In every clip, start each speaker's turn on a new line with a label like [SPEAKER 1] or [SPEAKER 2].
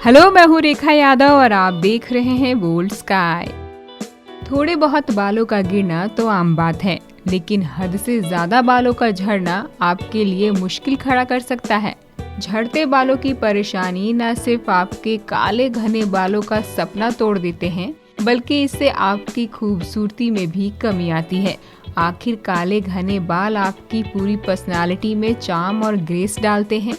[SPEAKER 1] Hello, मैं हूँ रेखा यादव और आप देख रहे हैं बोल्ड स्काई। थोड़े बहुत बालों का गिरना तो आम बात है, लेकिन हद से ज्यादा बालों का झड़ना आपके लिए मुश्किल खड़ा कर सकता है। झड़ते बालों की परेशानी न सिर्फ आपके काले घने बालों का सपना तोड़ देते हैं, बल्कि इससे आपकी खूबसूरती में भी कमी आती है। आखिर काले घने बाल आपकी पूरी पर्सनालिटी में चार्म और ग्रेस डालते हैं।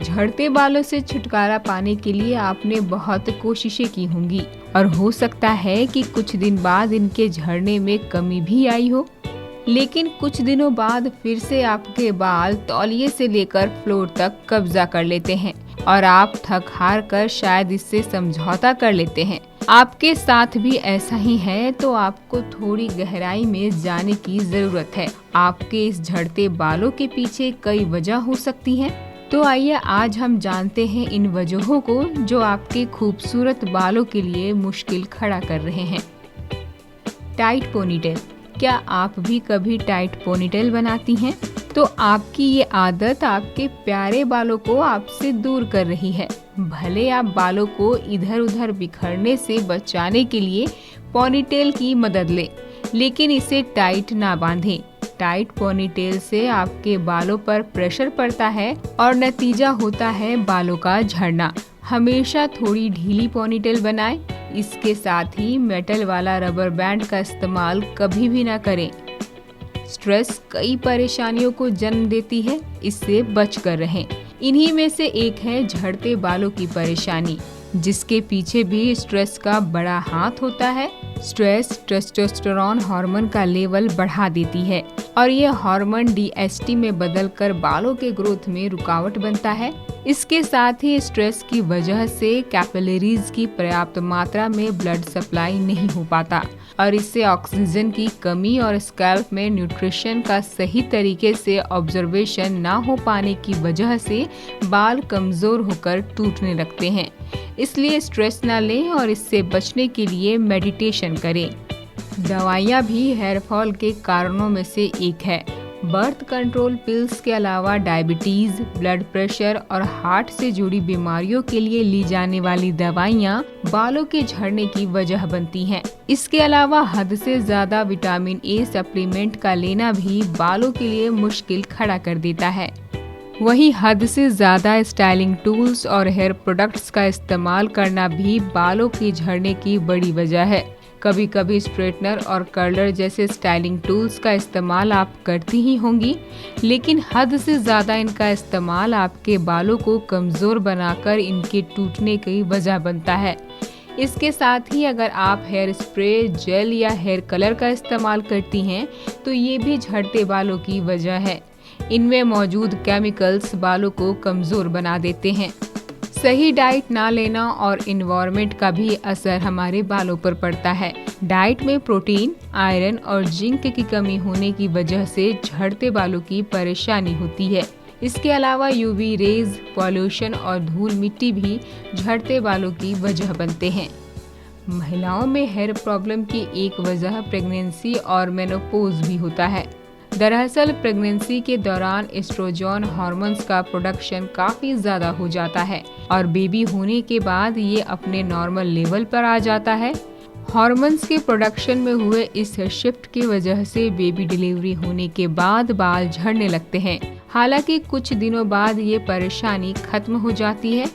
[SPEAKER 1] झड़ते बालों से छुटकारा पाने के लिए आपने बहुत कोशिशें की होंगी और हो सकता है कि कुछ दिन बाद इनके झड़ने में कमी भी आई हो, लेकिन कुछ दिनों बाद फिर से आपके बाल तौलिए से लेकर फ्लोर तक कब्जा कर लेते हैं और आप थक हार कर शायद इससे समझौता कर लेते हैं। आपके साथ भी ऐसा ही है तो आपको थोड़ी गहराई में जाने की जरूरत है। आपके इस झड़ते बालों के पीछे कई वजह हो सकती हैं। तो आइए आज हम जानते हैं इन वजहों को जो आपके खूबसूरत बालों के लिए मुश्किल खड़ा कर रहे हैं। Tight ponytail. क्या आप भी कभी टाइट पोनीटेल बनाती हैं? तो आपकी ये आदत आपके प्यारे बालों को आपसे दूर कर रही है। भले आप बालों को इधर उधर बिखरने से बचाने के लिए पोनीटेल की मदद लें, लेकिन इसे टाइट ना बांधें। टाइट पोनीटेल से आपके बालों पर प्रेशर पड़ता है और नतीजा होता है बालों का झड़ना। हमेशा थोड़ी ढीली पोनीटेल बनाएं। इसके साथ ही मेटल वाला रबर बैंड का इस्तेमाल कभी भी ना करें। स्ट्रेस कई परेशानियों को जन्म देती है, इससे बच कर रहें। इन्हीं में से एक है झड़ते बालों की परेशानी, जिसके पीछे भी स्ट्रेस का बड़ा हाथ होता है। स्ट्रेस टेस्टोस्टेरोन हार्मोन का लेवल बढ़ा देती है और ये हार्मोन DHT में बदलकर बालों के ग्रोथ में रुकावट बनता है। इसके साथ ही स्ट्रेस की वजह से कैपिलरीज की पर्याप्त मात्रा में ब्लड सप्लाई नहीं हो पाता और इससे ऑक्सीजन की कमी और स्कैल्प में न्यूट्रिशन का सही तरीके से ऑब्जर्वेशन ना हो पाने की वजह से बाल कमजोर होकर टूटने लगते हैं। इसलिए स्ट्रेस ना लें और इससे बचने के लिए मेडिटेशन करें। दवाइयाँ भी हेयर फॉल के कारणों में से एक है। बर्थ कंट्रोल पिल्स के अलावा डायबिटीज, ब्लड प्रेशर और हार्ट से जुड़ी बीमारियों के लिए ली जाने वाली दवाइयाँ बालों के झड़ने की वजह बनती हैं। इसके अलावा हद से ज्यादा विटामिन A सप्लीमेंट का लेना भी बालों के लिए मुश्किल खड़ा कर देता है। वहीं हद से ज्यादा स्टाइलिंग टूल्स और हेयर प्रोडक्ट्स का इस्तेमाल करना भी बालों के झड़ने की बड़ी वजह है। कभी कभी स्ट्रेटनर और कर्लर जैसे स्टाइलिंग टूल्स का इस्तेमाल आप करती ही होंगी, लेकिन हद से ज़्यादा इनका इस्तेमाल आपके बालों को कमज़ोर बनाकर इनके टूटने की वजह बनता है। इसके साथ ही अगर आप हेयर स्प्रे, जेल या हेयर कलर का इस्तेमाल करती हैं तो ये भी झड़ते बालों की वजह है। इनमें मौजूद केमिकल्स बालों को कमज़ोर बना देते हैं। सही डाइट ना लेना और इन्वायरमेंट का भी असर हमारे बालों पर पड़ता है। डाइट में प्रोटीन, आयरन और जिंक की कमी होने की वजह से झड़ते बालों की परेशानी होती है। इसके अलावा UV रेज, पॉल्यूशन और धूल मिट्टी भी झड़ते बालों की वजह बनते हैं। महिलाओं में हेयर प्रॉब्लम की एक वजह प्रेगनेंसी और मेनोपॉज भी होता है। दरअसल प्रेगनेंसी के दौरान एस्ट्रोजन हार्मोन्स का प्रोडक्शन काफ़ी ज़्यादा हो जाता है और बेबी होने के बाद ये अपने नॉर्मल लेवल पर आ जाता है। हार्मोन्स के प्रोडक्शन में हुए इस शिफ्ट की वजह से बेबी डिलीवरी होने के बाद बाल झड़ने लगते हैं। हालांकि कुछ दिनों बाद ये परेशानी खत्म हो जाती है।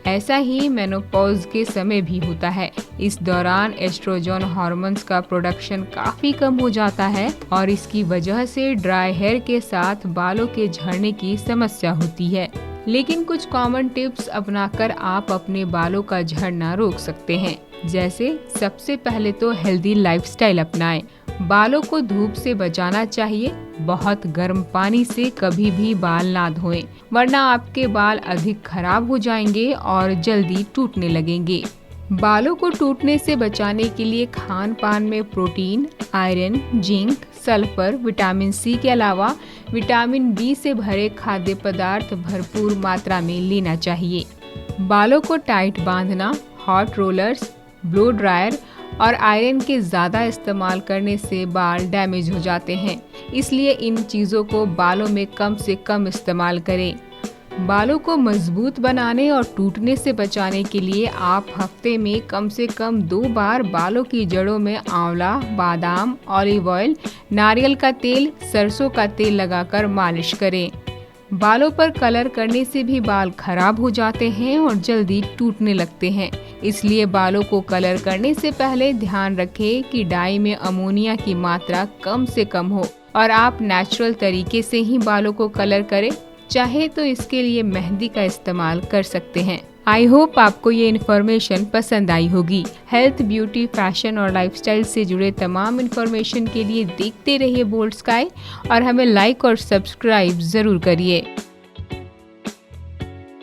[SPEAKER 1] ऐसा ही मेनोपॉज के समय भी होता है। इस दौरान एस्ट्रोजन हार्मोन्स का प्रोडक्शन काफ़ी कम हो जाता है और इसकी वजह से ड्राई हेयर के साथ बालों के झड़ने की समस्या होती है। लेकिन कुछ कॉमन टिप्स अपनाकर आप अपने बालों का झड़ना रोक सकते हैं। जैसे सबसे पहले तो हेल्दी लाइफस्टाइल अपनाएं। बालों को धूप से बचाना चाहिए। बहुत गर्म पानी से कभी भी बाल ना धोएं, वरना आपके बाल अधिक खराब हो जाएंगे और जल्दी टूटने लगेंगे। बालों को टूटने से बचाने के लिए खान पान में protein, iron, zinc, sulphur, vitamin C के अलावा विटामिन B से भरे खाद्य पदार्थ भरपूर मात्रा में लेना चाहिए। बालों को टाइट बांधना, हॉट रोलर्स, ब्लो ड्रायर और आयरन के ज़्यादा इस्तेमाल करने से बाल डैमेज हो जाते हैं, इसलिए इन चीज़ों को बालों में कम से कम इस्तेमाल करें। बालों को मजबूत बनाने और टूटने से बचाने के लिए आप हफ्ते में कम से कम 2 बार बालों की जड़ों में आंवला, बादाम, ऑलिव ऑयल, नारियल का तेल, सरसों का तेल लगाकर मालिश करें। बालों पर कलर करने से भी बाल खराब हो जाते हैं और जल्दी टूटने लगते हैं। इसलिए बालों को कलर करने से पहले ध्यान रखें कि डाई में अमोनिया की मात्रा कम से कम हो और आप नेचुरल तरीके से ही बालों को कलर करें। चाहे तो इसके लिए मेहंदी का इस्तेमाल कर सकते हैं। आई होप आपको ये इन्फॉर्मेशन पसंद आई होगी। हेल्थ, ब्यूटी, फैशन और लाइफस्टाइल से जुड़े तमाम इन्फॉर्मेशन के लिए देखते रहिए बोल्ड स्काई और हमें लाइक और सब्सक्राइब जरूर करिए।